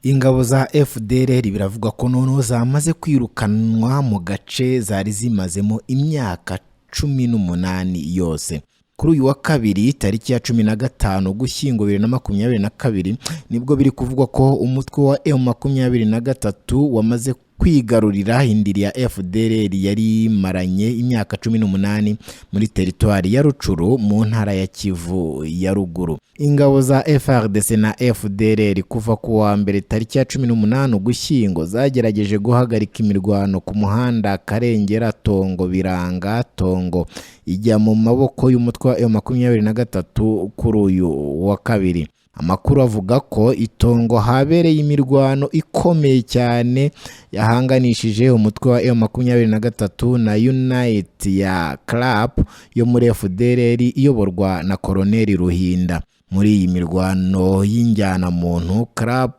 Ingabo za FDLR biravugwa ko noneho zamaze kwirukanwa mu gace zari zimazemo imyaka 18 yose. Kuri uyu wa kabiri tariki ya 15 Ugushyingo 2022 nibwo biri kuvugwa ko umutwe wa M23 wamaze kwigarurira indiri ya FDLR yari maranye imyaka 18 muri teritwari ya Rucuru mu ntara ya Kivu ya ruguru. Ingabo za FARDC na FDLR kuva ku wa mbere tariki ya 18 Ugushyingo zagerageje guhagarika imirwano ku muhanda Karengera Tongo Biranga Tongo ijya mu maboko y'umutwe wa M23 kuri uyu wa kabiri. Amakuru avuga ko Itongo habereye imirwano ikomeye cyane yahanganishije umutwe wa M23 na Unite ya Club yo muri FDLR iyoborwa na Colonel Ruhinda. Muri iyi mirwano y'injyana muntu, Club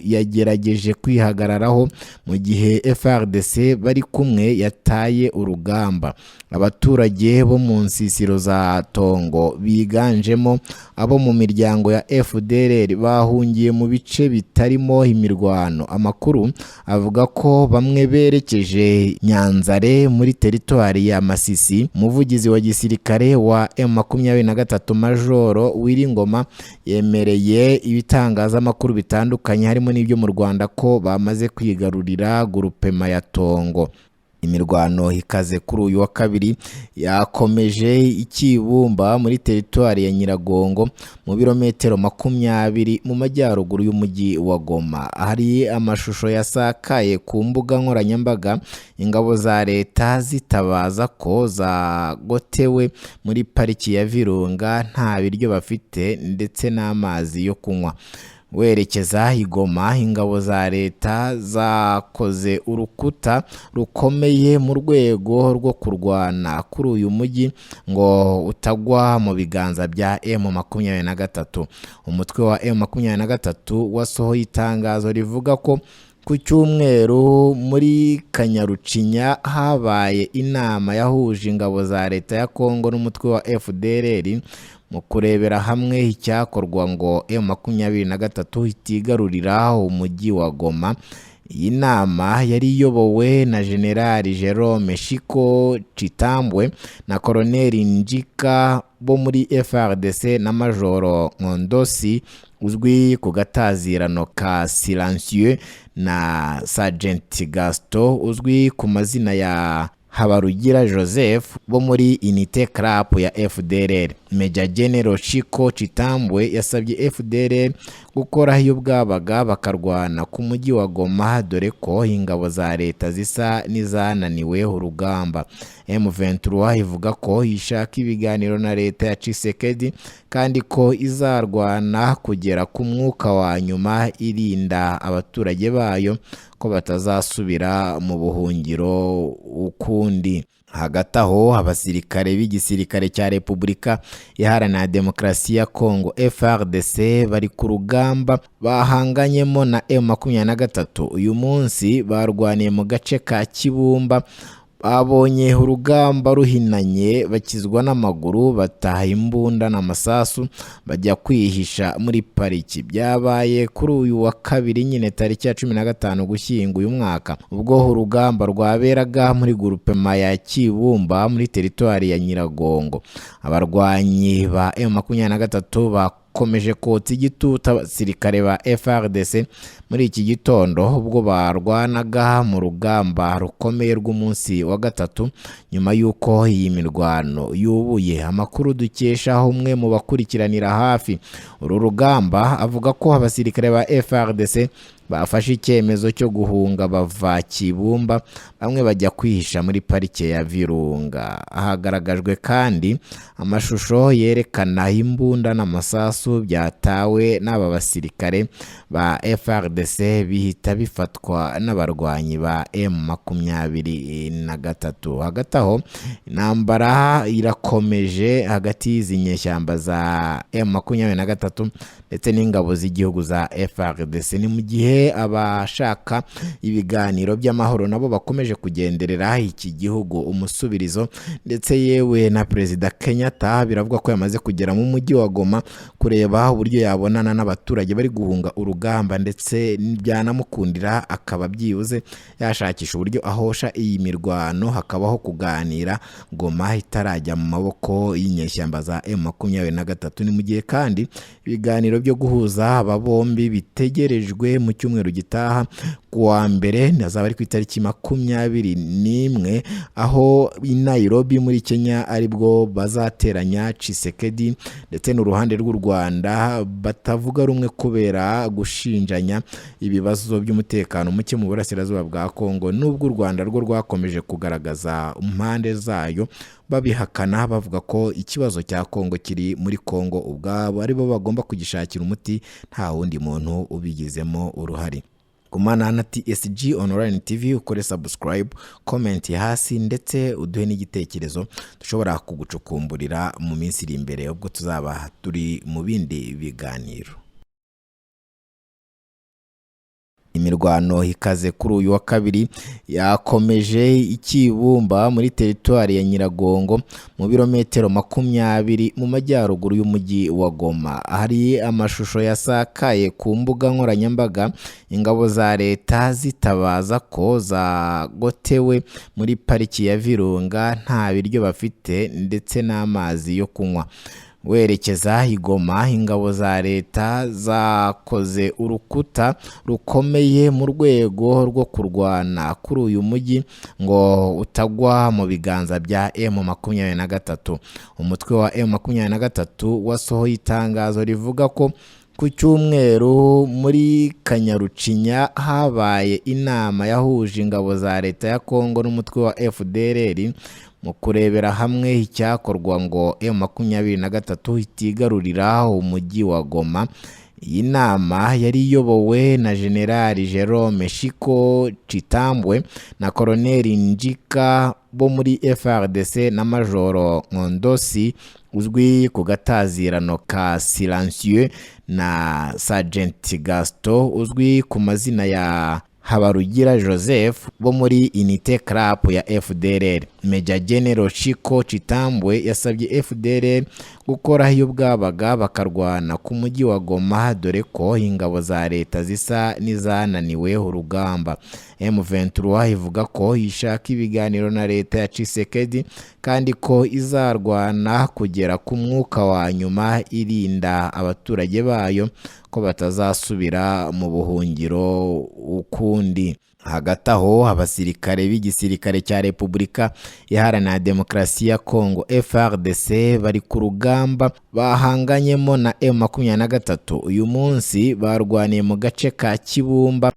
yagerageje kwihagararaho mu gihe FARDC bari kumwe yataye urugamba. Abaturage bo mu nsisiro za Tongo biganjemo abo mu miryango ya FDLR bahungiye mu bice bitarimo imirwano. Amakuru avuga ko bamwe berekeje Nyanzare muri teritwari ya Masisi. Umuvugizi wa gisirikare wa M23 Majoro Wiringoma yemereye ibitangazamakuru bitandukanye harimo n'ibyo mu Rwanda ko bamaze kwigarurira grupema ya Tongo. Imirwano ikaze kuri uyu wa kabiri yakomeje Ikibumba muri teritwari ya Nyiragongo mu birometero 20 mu majyaruguru y'umujyi wa Goma. Hari amashusho yasakaye ku mbuga nkoranyambaga ingabo za leta zitabaza ko zagotewe muri pariki ya Virunga nta biryo bafite ndetse n'amazi yo kunywa. Werekeza Igoma, ingabo za leta zakoze urukuta rukomeye mu rwego rwo kurwana kuri uyu mujyi ngo utagwa mu biganza bya M23. Umutwe wa M23 wasohoye itangazo rivuga ko ku cyumweru muri Kanyarucinya habaye inama yahuje ingabo za leta ya Kongo n'umutwe wa FDLR mu kurebera hamwe icyakorwa ngo M23 itigarurira umujyi wa Goma. Iyi nama yari iyobowe na General Jerome Shiko Chitambwe na Colonel Njika bo muri FARDC na Majoro Nkondosi uzwi ku gatazirano ka Silencieux na Sergeant Gaston uzwi ku mazina ya Habarugira Joseph bo muri Unite Club ya FDLR. Major General Shiko Chitambwe yasabye FDLR gukora iyo bwabaga bakarwana ku mujyi wa Goma dore ko ingabo za leta zisa nizananiwe urugamba. M23 ivuga ko ishaka ibiganiro na leta ya Tshisekedi kandi ko izarwana kugera ku mwuka wa nyuma irinda abaturage bayo ko batazasubira mu buhungiro ukundi. Hagati aho abasirikare b'igisirikare cya Repubulika Iharanira Demokarasi ya Kongo FARDC bari ku rugamba bahanganyemo na M23. Uyu munsi barwaniye mu gace ka Kibumba, babonye urugamba ruhinanye bakizwa n'amaguru bataha imbunda n'amasasu bajya kwihisha muri pariki. Byabaye kuri uyu wa kabiri nyine tariki ya 15 Ugushyingo uyu mwaka ubwo urugamba rwaberaga muri grupema ya Kibumba muri teritwari ya Nyiragongo. Abarwanyi ba M23 bakomeje kotsa igitutu abasirikare ba FARDC muri iki gitondo ubwo barwanaga mu rugamba rukomeye rw'umunsi wa gatatu nyuma y'uko iyi mirwano yubuye. Amakuru dukesha umwe mu bakurikiranira hafi uru rugamba avuga ko abasirikare ba FARDC bafashe icyemezo cyo guhunga bava Kibumba, bamwe bajya kwihisha muri parike ya Virunga. Hagaragajwe kandi amashusho yerekana imbunda n'amasasu byatawe n'aba basirikare ba FARDC bihita bifatwa n'abarwanyi ba M23. Hagati aho intambara irakomeje hagati y'izi nyeshyamba za M23 ndetse n'ingabo z'igihugu za FARDC. Ni mu gihe gihe abashaka ibiganiro by'amahoro nabo bakomeje kugenderera iki gihugu umusubirizo, ndetse yewe na Perezida Kenyatta biravuga ko yamaze kugera mu mujyi wa Goma kureba uburyo yabonana n'abaturage bari guhunga urugamba, ndetse byanamukundira akaba byibuze yashakisha uburyo ahosha iyi mirwano, hakabaho kuganira Goma itarajya mu maboko y'inyeshyamba za M23. Ni mu gihe kandi ibiganiro byo guhuza aba bombi bitegerejwe mu cyumweru gitaha kuwa mbere, nazaba ari ku itariki 21, aho i Nairobi muri Kenya aribwo bazateranya Tshisekedi ndetse n'uruhande rw'u Rwanda batavuga rumwe kubera gushinjanya ibibazo by'umutekano muke mu burasirazuba bwa Kongo, nubwo u Rwanda rwo rwakomeje kugaragaza impande zayo babihakana bavuga ko ikibazo cya Kongo kiri muri Kongo ubwabo aribo bagomba kugishakira umuti, nta wundi muntu ubigizemo uruhari. Gumana na TSG Online TV, ukore subscribe, comment hasi ndetse uduhe n'igitekerezo dushobora kugucukumburira mu minsi iri imbere ubwo tuzaba turi mu bindi biganiro. Imirwano ikaze kuri uyu wa kabiri yakomeje ikibumba muri teritwari ya Nyiragongo mu birometero 20 mu majyaruguru y'umujyi wa Goma. Hari amashusho yasakaye ku mbuga nkoranyambaga ingabo za leta zitabaza ko zagotewe muri pariki ya Virunga nta biryo bafite ndetse n'amazi yo kunywa. Werekeza i Goma, ingabo za leta zakoze urukuta rukomeye mu rwego rwo kurwana kuri uyu mujyi ngo utagwa mu biganza bya M23. Umutwe wa M23 wasohoye itangazo rivuga ko ku cyumweru muri Kanyarucinya habaye inama yahuje ingabo za leta ya Kongo n'umutwe wa FDLR mu kurebera hamwe icyakorwa ngo M23 itigarurira umujyi wa Goma. Iyi nama yari iyobowe na General Jerome Shiko Chitambwe na Colonel Njika bo muri FRDC na Majoro Nkondosi uzwi ku gatazirano ka Silencieux na Sergeant Gaston uzwi ku mazina ya Habarugira Joseph bo muri Unité Club ya FDLR. Major General Shiko Chitambwe yasabye FDLR gukora iyo bwabaga bakarwana ku mujyi wa Goma, dore ko ingabo za leta zisa n'izananiwe urugamba. M23 ivuga ko ishaka ibiganiro na leta ya Tshisekedi kandi ko izarwana kugera ku mwuka wa nyuma, irinda abaturage bayo ko batazasubira mu buhungiro ukundi. Hagati aho abasirikare b'igisirikare cya Repubulika Iharanira Demokarasi ya Kongo FARDC bari ku rugamba bahanganyemo na M23 uyu munsi barwaniye mu gace ka Kibumba